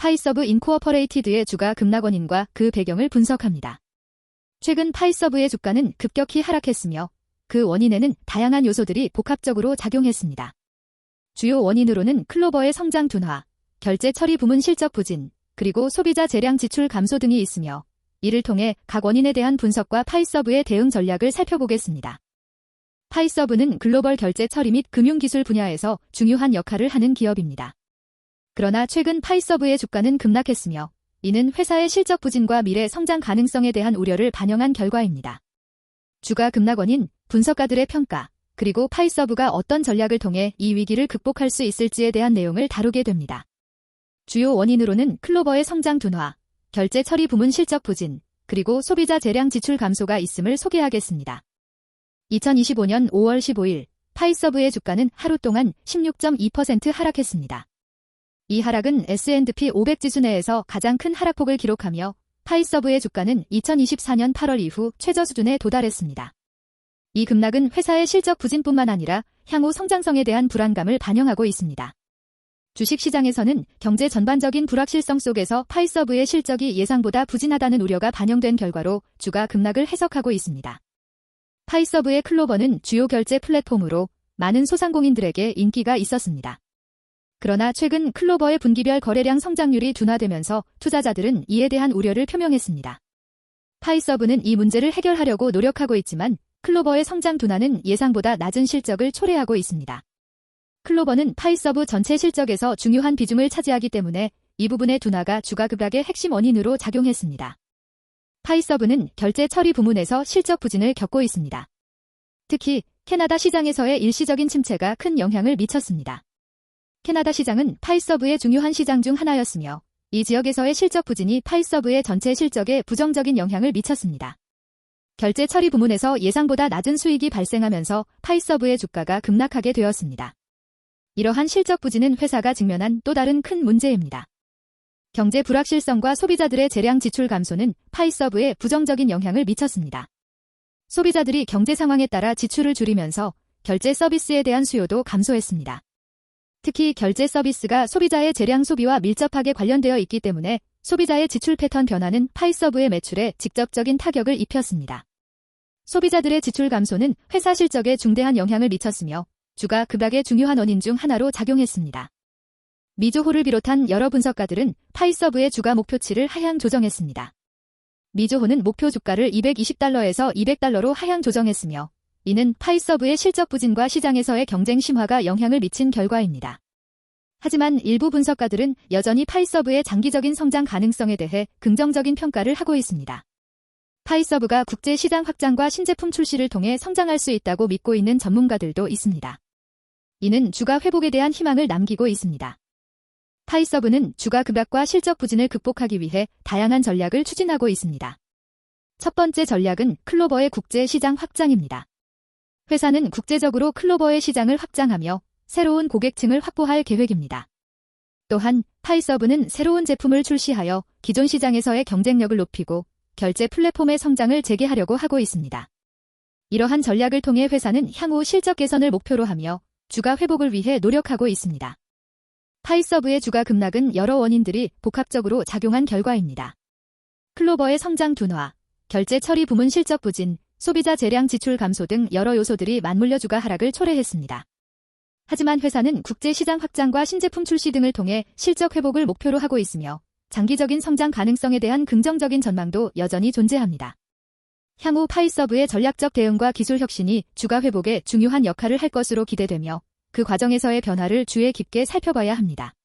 파이서브 인코어퍼레이티드의 주가 급락 원인과 그 배경을 분석합니다. 최근 파이서브의 주가는 급격히 하락했으며 그 원인에는 다양한 요소들이 복합적으로 작용했습니다. 주요 원인으로는 클로버의 성장 둔화, 결제 처리 부문 실적 부진, 그리고 소비자 재량 지출 감소 등이 있으며 이를 통해 각 원인에 대한 분석과 파이서브의 대응 전략을 살펴보겠습니다. 파이서브는 글로벌 결제 처리 및 금융기술 분야에서 중요한 역할을 하는 기업입니다. 그러나 최근 파이서브의 주가는 급락했으며 이는 회사의 실적 부진과 미래 성장 가능성에 대한 우려를 반영한 결과입니다. 주가 급락 원인, 분석가들의 평가, 그리고 파이서브가 어떤 전략을 통해 이 위기를 극복할 수 있을지에 대한 내용을 다루게 됩니다. 주요 원인으로는 클로버의 성장 둔화, 결제 처리 부문 실적 부진, 그리고 소비자 재량 지출 감소가 있음을 소개하겠습니다. 2025년 5월 15일, 파이서브의 주가는 하루 동안 16.2% 하락했습니다. 이 하락은 S&P 500 지수 내에서 가장 큰 하락폭을 기록하며 파이서브의 주가는 2024년 8월 이후 최저 수준에 도달했습니다. 이 급락은 회사의 실적 부진뿐만 아니라 향후 성장성에 대한 불안감을 반영하고 있습니다. 주식시장에서는 경제 전반적인 불확실성 속에서 파이서브의 실적이 예상보다 부진하다는 우려가 반영된 결과로 주가 급락을 해석하고 있습니다. 파이서브의 클로버는 주요 결제 플랫폼으로 많은 소상공인들에게 인기가 있었습니다. 그러나 최근 클로버의 분기별 거래량 성장률이 둔화되면서 투자자들은 이에 대한 우려를 표명했습니다. 파이서브는 이 문제를 해결하려고 노력하고 있지만 클로버의 성장 둔화는 예상보다 낮은 실적을 초래하고 있습니다. 클로버는 파이서브 전체 실적에서 중요한 비중을 차지하기 때문에 이 부분의 둔화가 주가 급락의 핵심 원인으로 작용했습니다. 파이서브는 결제 처리 부문에서 실적 부진을 겪고 있습니다. 특히 캐나다 시장에서의 일시적인 침체가 큰 영향을 미쳤습니다. 캐나다 시장은 파이서브의 중요한 시장 중 하나였으며 이 지역에서의 실적 부진이 파이서브의 전체 실적에 부정적인 영향을 미쳤습니다. 결제 처리 부문에서 예상보다 낮은 수익이 발생하면서 파이서브의 주가가 급락하게 되었습니다. 이러한 실적 부진은 회사가 직면한 또 다른 큰 문제입니다. 경제 불확실성과 소비자들의 재량 지출 감소는 파이서브에 부정적인 영향을 미쳤습니다. 소비자들이 경제 상황에 따라 지출을 줄이면서 결제 서비스에 대한 수요도 감소했습니다. 특히 결제 서비스가 소비자의 재량 소비와 밀접하게 관련되어 있기 때문에 소비자의 지출 패턴 변화는 파이서브의 매출에 직접적인 타격을 입혔습니다. 소비자들의 지출 감소는 회사 실적에 중대한 영향을 미쳤으며 주가 급락의 중요한 원인 중 하나로 작용했습니다. 미조호를 비롯한 여러 분석가들은 파이서브의 주가 목표치를 하향 조정했습니다. 미조호는 목표 주가를 220달러에서 200달러로 하향 조정했으며 이는 파이서브의 실적 부진과 시장에서의 경쟁 심화가 영향을 미친 결과입니다. 하지만 일부 분석가들은 여전히 파이서브의 장기적인 성장 가능성에 대해 긍정적인 평가를 하고 있습니다. 파이서브가 국제 시장 확장과 신제품 출시를 통해 성장할 수 있다고 믿고 있는 전문가들도 있습니다. 이는 주가 회복에 대한 희망을 남기고 있습니다. 파이서브는 주가 급락과 실적 부진을 극복하기 위해 다양한 전략을 추진하고 있습니다. 첫 번째 전략은 클로버의 국제 시장 확장입니다. 회사는 국제적으로 클로버의 시장을 확장하며 새로운 고객층을 확보할 계획입니다. 또한 파이서브는 새로운 제품을 출시하여 기존 시장에서의 경쟁력을 높이고 결제 플랫폼의 성장을 재개하려고 하고 있습니다. 이러한 전략을 통해 회사는 향후 실적 개선을 목표로 하며 주가 회복을 위해 노력하고 있습니다. 파이서브의 주가 급락은 여러 원인들이 복합적으로 작용한 결과입니다. 클로버의 성장 둔화, 결제 처리 부문 실적 부진, 소비자 재량 지출 감소 등 여러 요소들이 맞물려 주가 하락을 초래했습니다. 하지만 회사는 국제 시장 확장과 신제품 출시 등을 통해 실적 회복을 목표로 하고 있으며 장기적인 성장 가능성에 대한 긍정적인 전망도 여전히 존재합니다. 향후 파이서브의 전략적 대응과 기술 혁신이 주가 회복에 중요한 역할을 할 것으로 기대되며 그 과정에서의 변화를 주의 깊게 살펴봐야 합니다.